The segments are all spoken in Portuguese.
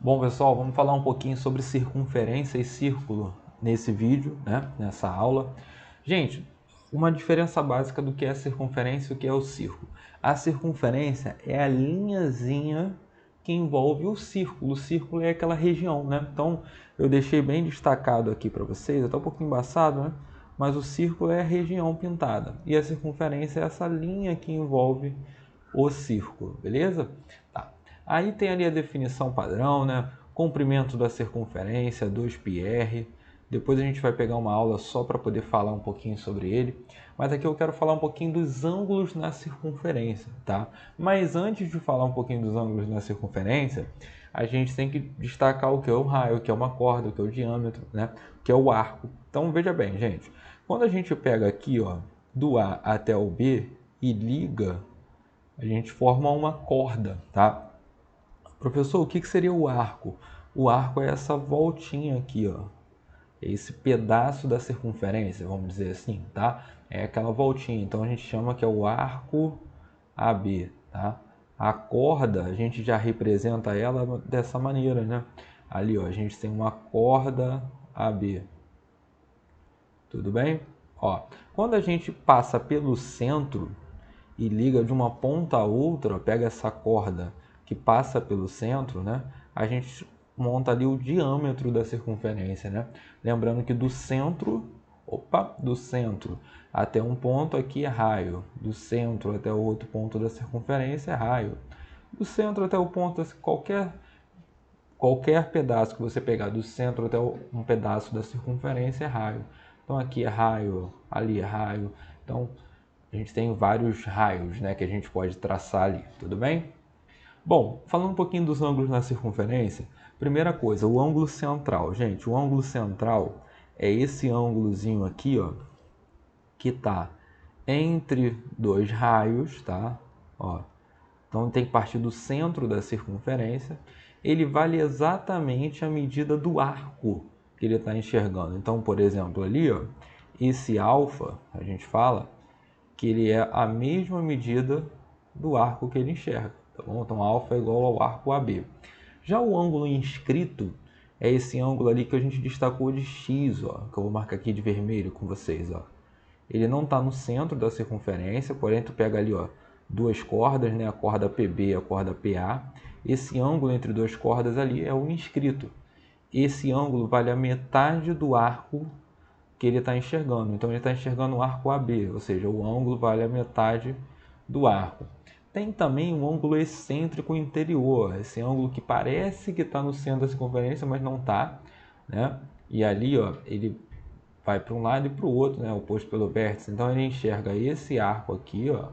Bom, pessoal, vamos falar um pouquinho sobre circunferência e círculo nesse vídeo, né? Nessa aula. Gente, uma diferença básica do que é a circunferência e o que é o círculo. A circunferência é a linhazinha que envolve o círculo. O círculo é aquela região, né? Então, eu deixei bem destacado aqui para vocês, até um pouquinho embaçado, né? Mas o círculo é a região pintada e a circunferência é essa linha que envolve o círculo, beleza? Tá. Aí tem ali a definição padrão, né? Comprimento da circunferência, 2πr. Depois a gente vai pegar uma aula só para poder falar um pouquinho sobre ele. Mas aqui eu quero falar um pouquinho dos ângulos na circunferência, tá? Mas antes de falar um pouquinho dos ângulos na circunferência, a gente tem que destacar o que é o raio, o que é uma corda, o que é o diâmetro, né? O que é o arco. Então veja bem, gente. Quando a gente pega aqui, ó, do A até o B e liga, a gente forma uma corda, tá? Professor, o que seria o arco? O arco é essa voltinha aqui, ó. É esse pedaço da circunferência, vamos dizer assim, tá? É aquela voltinha. Então a gente chama que é o arco AB, tá? A corda, a gente já representa ela dessa maneira, né? Ali, ó, a gente tem uma corda AB. Tudo bem? Ó, quando a gente passa pelo centro e liga de uma ponta a outra, pega essa corda que passa pelo centro, né? A gente monta ali o diâmetro da circunferência, né? Lembrando que do centro até um ponto aqui é raio, do centro até o outro ponto da circunferência é raio, do centro até o ponto, qualquer pedaço que você pegar do centro até um pedaço da circunferência é raio. Então aqui é raio, ali é raio. Então a gente tem vários raios, né, que a gente pode traçar ali, tudo bem? Bom, falando um pouquinho dos ângulos na circunferência, primeira coisa, o ângulo central. Gente, o ângulo central é esse ângulozinho aqui, ó, que está entre dois raios, tá? Ó, então tem que partir do centro da circunferência. Ele vale exatamente a medida do arco que ele está enxergando. Então, por exemplo, ali, ó, esse alfa, a gente fala que ele é a mesma medida do arco que ele enxerga. Tá bom? Então, alfa é igual ao arco AB. Já o ângulo inscrito é esse ângulo ali que a gente destacou de x, ó, que eu vou marcar aqui de vermelho com vocês. Ó. Ele não está no centro da circunferência, porém tu pega ali, ó, duas cordas, né, a corda PB e a corda PA. Esse ângulo entre duas cordas ali é o inscrito. Esse ângulo vale a metade do arco que ele está enxergando. Então ele está enxergando o arco AB, ou seja, o ângulo vale a metade do arco. Tem também um ângulo excêntrico interior, esse ângulo que parece que está no centro da circunferência, mas não está, né? E ali, ó, ele vai para um lado e para o outro, né? Oposto pelo vértice. Então ele enxerga esse arco aqui, ó.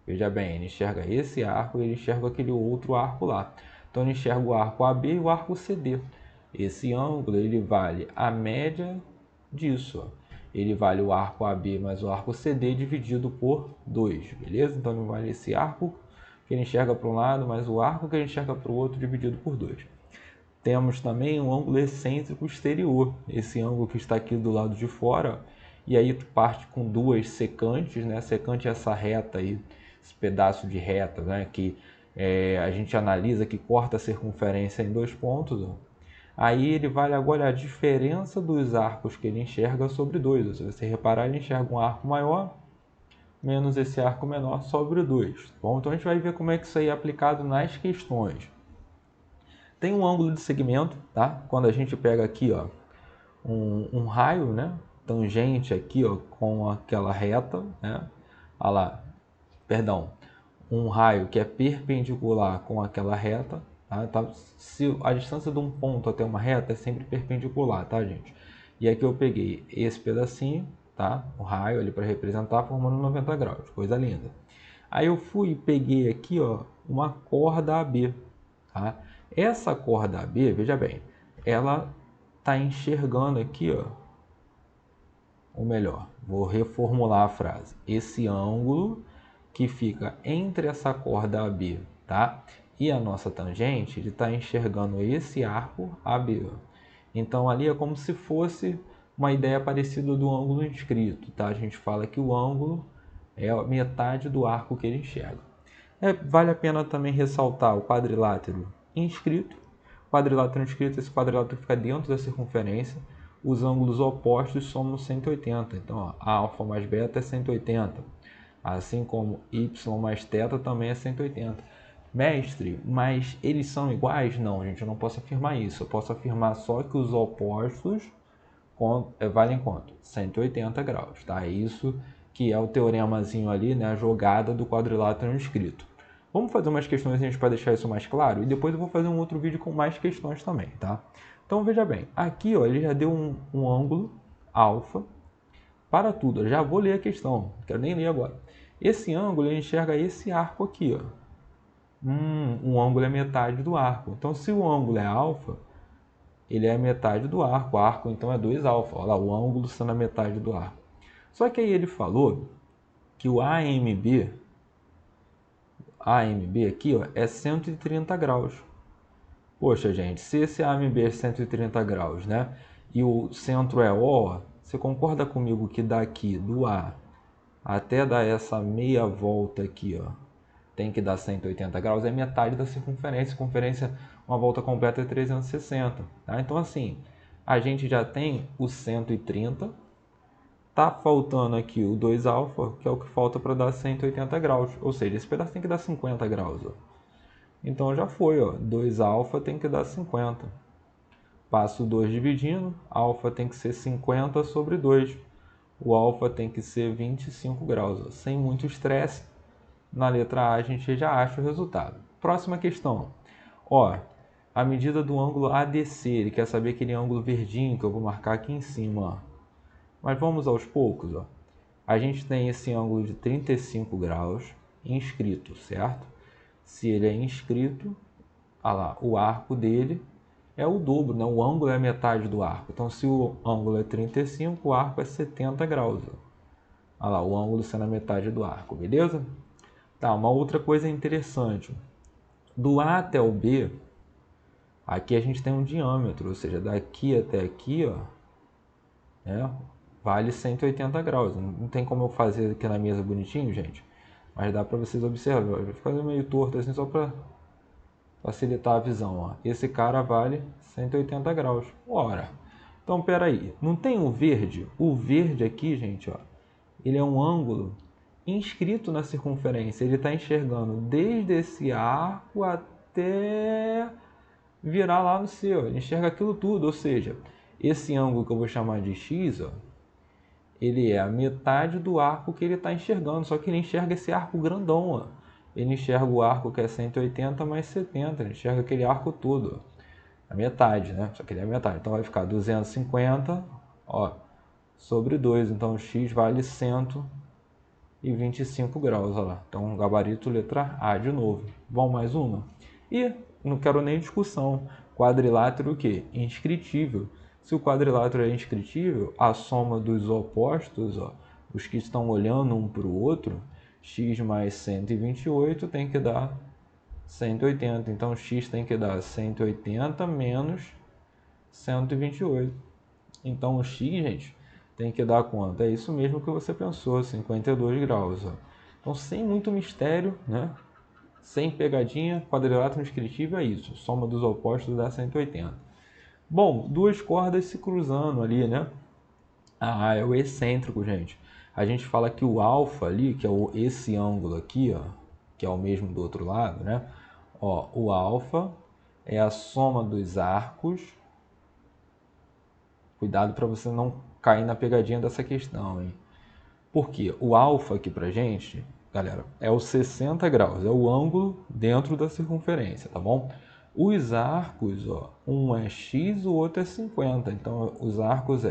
Veja bem, ele enxerga esse arco e ele enxerga aquele outro arco lá. Então ele enxerga o arco AB e o arco CD. Esse ângulo ele vale a média disso, ó. Ele vale o arco AB mais o arco CD dividido por 2, beleza? Então ele vale esse arco que ele enxerga para um lado mais o arco que ele enxerga para o outro dividido por 2. Temos também um ângulo excêntrico exterior, esse ângulo que está aqui do lado de fora, e aí tu parte com duas secantes, né? Secante é essa reta aí, esse pedaço de reta, né? Que a gente analisa que corta a circunferência em dois pontos, ó. Aí ele vale agora a diferença dos arcos que ele enxerga sobre dois. Se você reparar, ele enxerga um arco maior menos esse arco menor sobre o 2. Bom, então a gente vai ver como é que isso aí é aplicado nas questões. Tem um ângulo de segmento, tá? Quando a gente pega aqui, ó, um raio, né? Tangente aqui, ó, com aquela reta, né? Olha lá, perdão, um raio que é perpendicular com aquela reta, tá? Se a distância de um ponto até uma reta é sempre perpendicular, tá, gente? E aqui eu peguei esse pedacinho, tá? O raio ali para representar, formando 90 graus, coisa linda. Aí eu fui e peguei aqui, ó, uma corda AB, tá? Essa corda AB, veja bem, ela está enxergando aqui, ó, ou melhor, vou reformular a frase. Esse ângulo que fica entre essa corda AB, tá? E a nossa tangente, ele está enxergando esse arco AB. Então ali é como se fosse uma ideia parecida do ângulo inscrito, tá? A gente fala que o ângulo é a metade do arco que ele enxerga. Vale a pena também ressaltar o quadrilátero inscrito. O quadrilátero inscrito, esse quadrilátero fica dentro da circunferência, os ângulos opostos somam 180. Então, ó, alfa mais beta é 180. Assim como y mais θ também é 180. Mestre, mas eles são iguais? Não, gente, eu não posso afirmar isso. Eu posso afirmar só que os opostos valem quanto? 180 graus, tá? É isso que é o teoremazinho ali, né? A jogada do quadrilátero inscrito. Vamos fazer umas questões para deixar isso mais claro e depois eu vou fazer um outro vídeo com mais questões também, tá? Então veja bem, aqui ó, ele já deu um ângulo alfa para tudo. Eu já vou ler a questão, não quero nem ler agora. Esse ângulo ele enxerga esse arco aqui, ó. Um ângulo é metade do arco. Então se o ângulo é alfa, ele é metade do arco. O arco então é 2 alfa. Olha lá, o ângulo sendo a metade do arco. Só que aí ele falou que o AMB aqui ó, é 130 graus. Poxa, gente, se esse AMB é 130 graus, né? E o centro é O, você concorda comigo que daqui do A até dar essa meia volta aqui, ó, tem que dar 180 graus, é metade da circunferência. Circunferência, uma volta completa é 360. Tá? Então, assim, a gente já tem o 130. Tá faltando aqui o 2 alfa, que é o que falta para dar 180 graus. Ou seja, esse pedaço tem que dar 50 graus. Ó. Então já foi, ó. 2 alfa tem que dar 50. Passo 2 dividindo, alfa tem que ser 50 sobre 2. O alfa tem que ser 25 graus. Ó. Sem muito estresse, na letra A a gente já acha o resultado. Próxima questão. Ó, a medida do ângulo ADC, ele quer saber aquele ângulo verdinho que eu vou marcar aqui em cima. Ó. Mas vamos aos poucos. Ó. A gente tem esse ângulo de 35 graus inscrito, certo? Se ele é inscrito, olha lá, o arco dele é o dobro, né? O ângulo é a metade do arco. Então, se o ângulo é 35, o arco é 70 graus. Ó. Olha lá, o ângulo sendo a metade do arco, beleza? Tá, uma outra coisa interessante. Do A até o B, aqui a gente tem um diâmetro, ou seja, daqui até aqui, ó, né, vale 180 graus. Não tem como eu fazer aqui na mesa bonitinho, gente, mas dá para vocês observarem. Eu vou fazer meio torto assim só para facilitar a visão. Ó. Esse cara vale 180 graus. Ora, então peraí, não tem o verde? O verde aqui, gente, ó, ele é um ângulo inscrito na circunferência. Ele está enxergando desde esse arco até virar lá no C. Ó. Ele enxerga aquilo tudo, ou seja, esse ângulo que eu vou chamar de X, ó, ele é a metade do arco que ele está enxergando, só que ele enxerga esse arco grandão. Ó. Ele enxerga o arco que é 180 mais 70, ele enxerga aquele arco todo. Ó. A metade, né? Só que ele é a metade. Então vai ficar 250 ó, sobre 2. Então X vale 125 graus. Ó lá. Então gabarito letra A de novo. Vamos mais uma? E não quero nem discussão. Quadrilátero o quê? Inscritível. Se o quadrilátero é inscritível, a soma dos opostos, ó, os que estão olhando um para o outro, x mais 128 tem que dar 180. Então, x tem que dar 180 menos 128. Então, o x, gente, tem que dar quanto? É isso mesmo que você pensou, 52 graus. Ó. Então, sem muito mistério, né? Sem pegadinha, quadrilátero inscritível é isso. Soma dos opostos dá 180. Bom, duas cordas se cruzando ali, né? Ah, é o excêntrico, gente. A gente fala que o alfa ali, que é esse ângulo aqui, ó, que é o mesmo do outro lado, né? Ó, o alfa é a soma dos arcos. Cuidado para você não cair na pegadinha dessa questão, hein? Porque o alfa aqui pra gente, galera, é o 60 graus, é o ângulo dentro da circunferência, tá bom? Os arcos, ó, um é x, o outro é 50. Então, os arcos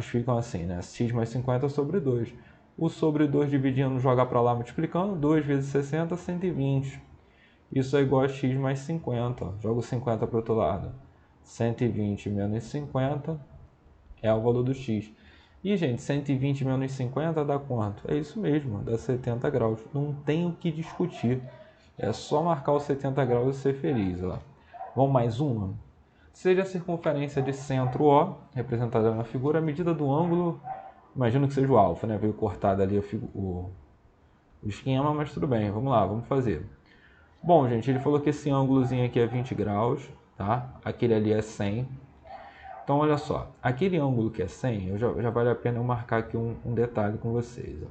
ficam assim, né? X mais 50 sobre 2. O sobre 2 dividindo, jogar para lá multiplicando. 2 vezes 60, 120. Isso é igual a x mais 50. Ó. Jogo 50 para o outro lado. 120 menos 50 é o valor do x. E, gente, 120 menos 50 dá quanto? É isso mesmo, dá 70 graus. Não tem o que discutir. É só marcar os 70 graus e ser feliz. Ó. Vamos mais uma? Seja a circunferência de centro O, representada na figura, a medida do ângulo, imagino que seja o alfa, né? Veio cortado ali o esquema, mas tudo bem, vamos lá, vamos fazer. Bom, gente, ele falou que esse ângulozinho aqui é 20 graus, tá? Aquele ali é 100. Então, olha só, aquele ângulo que é 100, já vale a pena eu marcar aqui um detalhe com vocês. Ó.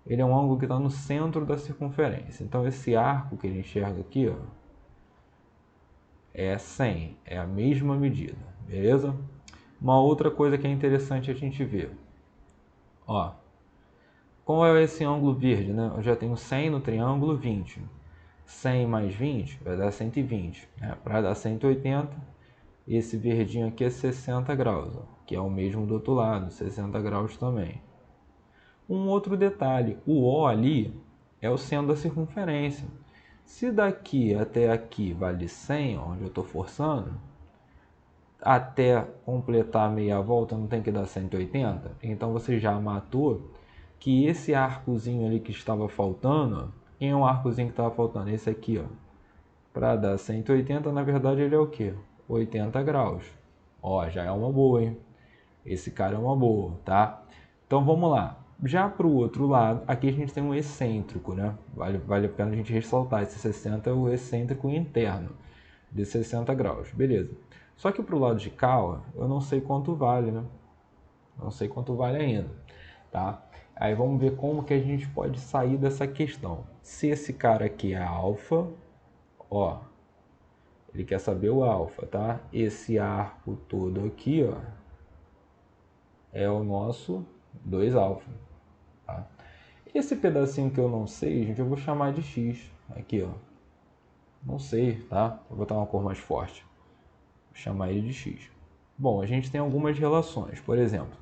Ele é um ângulo que está no centro da circunferência. Então, esse arco que ele enxerga aqui, ó, é 100, é a mesma medida, beleza? Uma outra coisa que é interessante a gente ver, ó, qual é esse ângulo verde, né? Eu já tenho 100 no triângulo, 20. 100 mais 20 vai dar 120, né? Para dar 180, esse verdinho aqui é 60 graus, ó, que é o mesmo do outro lado, 60 graus também. Um outro detalhe, o O ali é o centro da circunferência. Se daqui até aqui vale 100, onde eu estou forçando, até completar a meia volta não tem que dar 180? Então você já matou que esse arcozinho ali que estava faltando, quem é o arcozinho que estava faltando? Esse aqui, ó. Para dar 180, na verdade ele é o quê? 80 graus. Ó, já é uma boa, hein? Esse cara é uma boa, tá? Então vamos lá. Já para o outro lado, aqui a gente tem um excêntrico, né? Vale a pena a gente ressaltar. Esse 60 é o excêntrico interno de 60 graus, beleza. Só que para o lado de cá, ó, eu não sei quanto vale, né? Não sei quanto vale ainda, tá? Aí vamos ver como que a gente pode sair dessa questão. Se esse cara aqui é alfa, ó, ele quer saber o alfa, tá? Esse arco todo aqui, ó, é o nosso 2 alfa, tá? Esse pedacinho que eu não sei, gente, eu vou chamar de x. Aqui, ó. Não sei, tá? Vou botar uma cor mais forte. Vou chamar ele de x. Bom, a gente tem algumas relações. Por exemplo,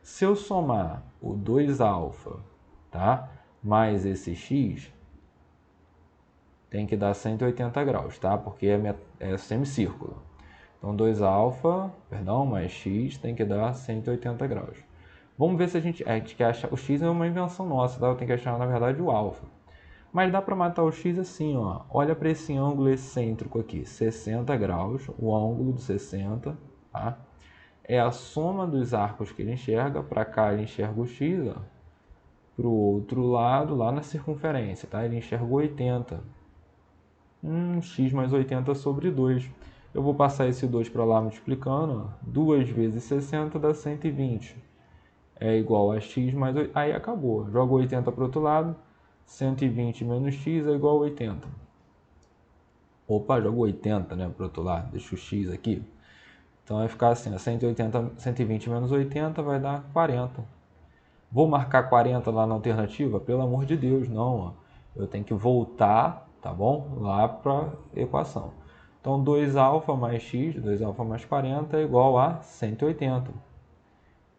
se eu somar o 2 alfa, tá? Mais esse x, tem que dar 180 graus, tá? Porque é semicírculo. Então 2 alfa, perdão, mais x tem que dar 180 graus. Vamos ver se a gente quer achar. O x é uma invenção nossa, tá? Eu tenho que achar, na verdade, o alfa. Mas dá para matar o x assim, ó. Olha para esse ângulo excêntrico aqui, 60 graus, o ângulo do 60, tá? É a soma dos arcos que ele enxerga. Para cá ele enxerga o x, ó. Para o outro lado, lá na circunferência, tá? Ele enxerga 80. X mais 80 sobre 2. Eu vou passar esse 2 para lá multiplicando. Ó. 2 vezes 60 dá 120. É igual a x mais 80. Aí acabou. Joga 80 para o outro lado. 120 menos x é igual a 80. Opa, jogo 80, né, para o outro lado. Deixa o x aqui. Então vai ficar assim, ó, 120 menos 80 vai dar 40. Vou marcar 40 lá na alternativa? Pelo amor de Deus, não. Ó. Eu tenho que voltar, tá bom? Lá para a equação. Então 2 alfa mais x, 2 alfa mais 40 é igual a 180.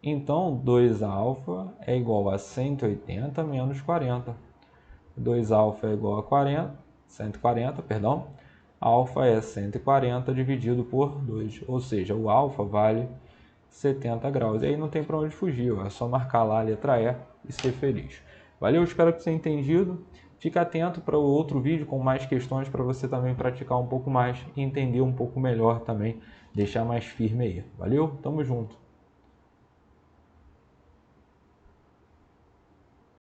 Então 2 alfa é igual a 180 menos 40. 2 alfa é igual a 140, perdão. Alfa é 140 dividido por 2, ou seja, o alfa vale 70 graus. E aí não tem para onde fugir, é só marcar lá a letra E e ser feliz. Valeu, espero que você tenha entendido. Fica atento para o outro vídeo com mais questões para você também praticar um pouco mais e entender um pouco melhor também, deixar mais firme aí. Valeu, tamo junto.